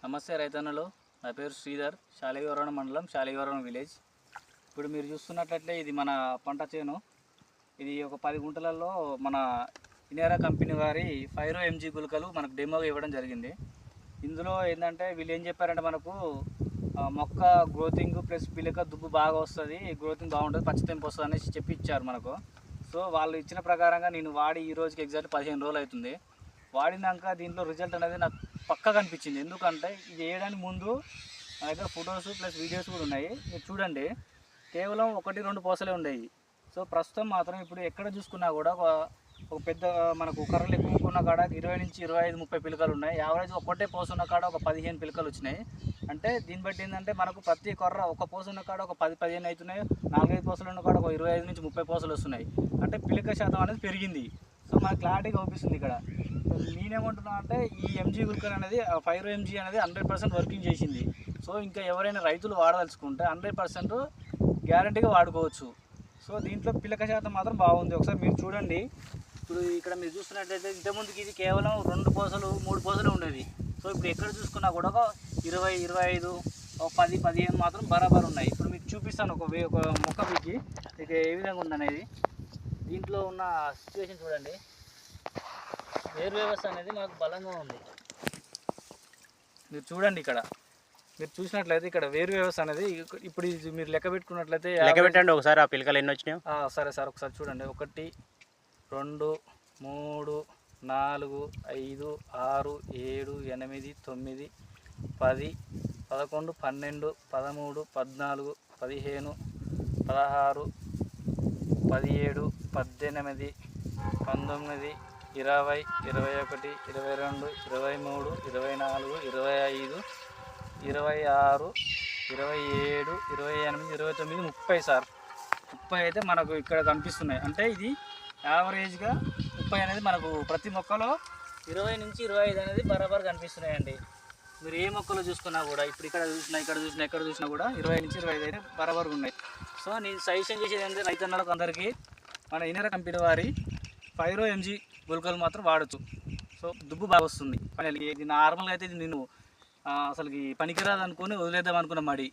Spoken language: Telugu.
నమస్తే రైతన్నలు, నా పేరు శ్రీధర్. శాలిగౌరవరం మండలం, శాలిగౌరవం విలేజ్. ఇప్పుడు మీరు చూస్తున్నట్లయితే ఇది మన పంట చేను. ఇది ఒక 10 గుంటలలో మన ఇనేరా కంపెనీ వారి 5-MG గుళికలు మనకు డెమోగా ఇవ్వడం జరిగింది. ఇందులో ఏంటంటే వీళ్ళు ఏం చెప్పారంటే మనకు మొక్క గ్రోతింగ్ ప్లస్ పిలక దుబ్బు బాగా వస్తుంది, గ్రోతింగ్ బాగుంటుంది, పచ్చితెంపు వస్తుంది అనేసి చెప్పి ఇచ్చారు మనకు. సో వాళ్ళు ఇచ్చిన ప్రకారంగా నేను వాడి ఈ రోజుకి ఎగ్జాక్ట్ 15 రోజులు అవుతుంది. వాడినాక దీంట్లో రిజల్ట్ అనేది నాకు పక్కా కనిపించింది. ఎందుకంటే ఇది వేయడానికి ముందు నా దగ్గర ఫొటోస్ ప్లస్ వీడియోస్ కూడా ఉన్నాయి. మీరు చూడండి, కేవలం 1-2 పూసలే ఉండేవి. సో ప్రస్తుతం మాత్రం ఇప్పుడు ఎక్కడ చూసుకున్నా కూడా ఒక పెద్ద మనకు కర్రలు ఎక్కువ ఉన్న కాడ 20-25-30 పిలకలు ఉన్నాయి. యావరేజ్ ఒకటే పోసు ఉన్న కాడ ఒక 15 పిలకలు వచ్చినాయి. అంటే దీన్ని బట్టి ఏంటంటే మనకు ప్రతి కర్ర ఒక పోసు ఉన్న కాడ ఒక 10-15 అవుతున్నాయి, 4-5 పోసలు ఉన్న కాడ ఒక 25-30 పోసలు వస్తున్నాయి. అంటే పిలక శాతం అనేది పెరిగింది. సో మనకు క్లారిటీగా అవుపిస్తుంది ఇక్కడ. నేనేమంటున్నా అంటే ఈ ఎంజీ గుల్కర్ అనేది 5-MG అనేది 100% వర్కింగ్ చేసింది. సో ఇంకా ఎవరైనా రైతులు వాడదలుచుకుంటే 100% గ్యారంటీగా వాడుకోవచ్చు. సో దీంట్లో పిలక శాతం మాత్రం బాగుంది. ఒకసారి మీరు చూడండి. ఇప్పుడు ఇక్కడ మీరు చూస్తున్నట్లయితే ఇంతకుముందుకి ఇది కేవలం 2 పూసలు 3 పూసలు ఉండేది. సో ఇప్పుడు ఎక్కడ చూసుకున్నా కూడా ఒక 20-25 ఒక 10-15 మాత్రం బరాబర్ ఉన్నాయి. ఇప్పుడు మీకు చూపిస్తాను ఒక మొక్క పీకి ఇక ఏ విధంగా ఉందనేది. దీంట్లో ఉన్న సిచ్యువేషన్ చూడండి. వేరు వ్యవస్థ అనేది మనకు బలంగా ఉంది. మీరు చూడండి, ఇక్కడ మీరు చూసినట్లయితే ఇక్కడ వేరు వ్యవస్థ అనేది ఇప్పుడు ఇది మీరు లెక్క పెట్టుకున్నట్లయితే లెక్క పెట్టండి ఒకసారి. ఆ పిలకలు ఎన్ని వచ్చినాయో సరే సార్, ఒకసారి చూడండి. 1 2 3 4 5 6 7 8 9 10 11 12 13 14 15 16 17 18 19 20 21 22 23 24 25 26 27 28 29 30 సార్. 30 అయితే మనకు ఇక్కడ కనిపిస్తున్నాయి. అంటే ఇది యావరేజ్గా 30 అనేది మనకు ప్రతి మొక్కలో 20-25 అనేది బరాబర్ కనిపిస్తున్నాయండి. మీరు ఏ మొక్కలో చూసుకున్నా కూడా ఇప్పుడు ఇక్కడ చూసినా కూడా 20-25 అయితే బరాబర్ ఉన్నాయి. సో నేను సజెషన్ చేసేది ఏంటంటే రైతన్నలకు అందరికీ మన ఇనేరా కంపెనీ వారి 5-MG గుళికలు మాత్రం వాడచ్చు. సో దుబ్బు బాగా వస్తుంది. ఇది నార్మల్గా అయితే ఇది నేను అసలుకి పనికిరాదు అనుకుని వదిలేద్దాం అనుకున్న మడి.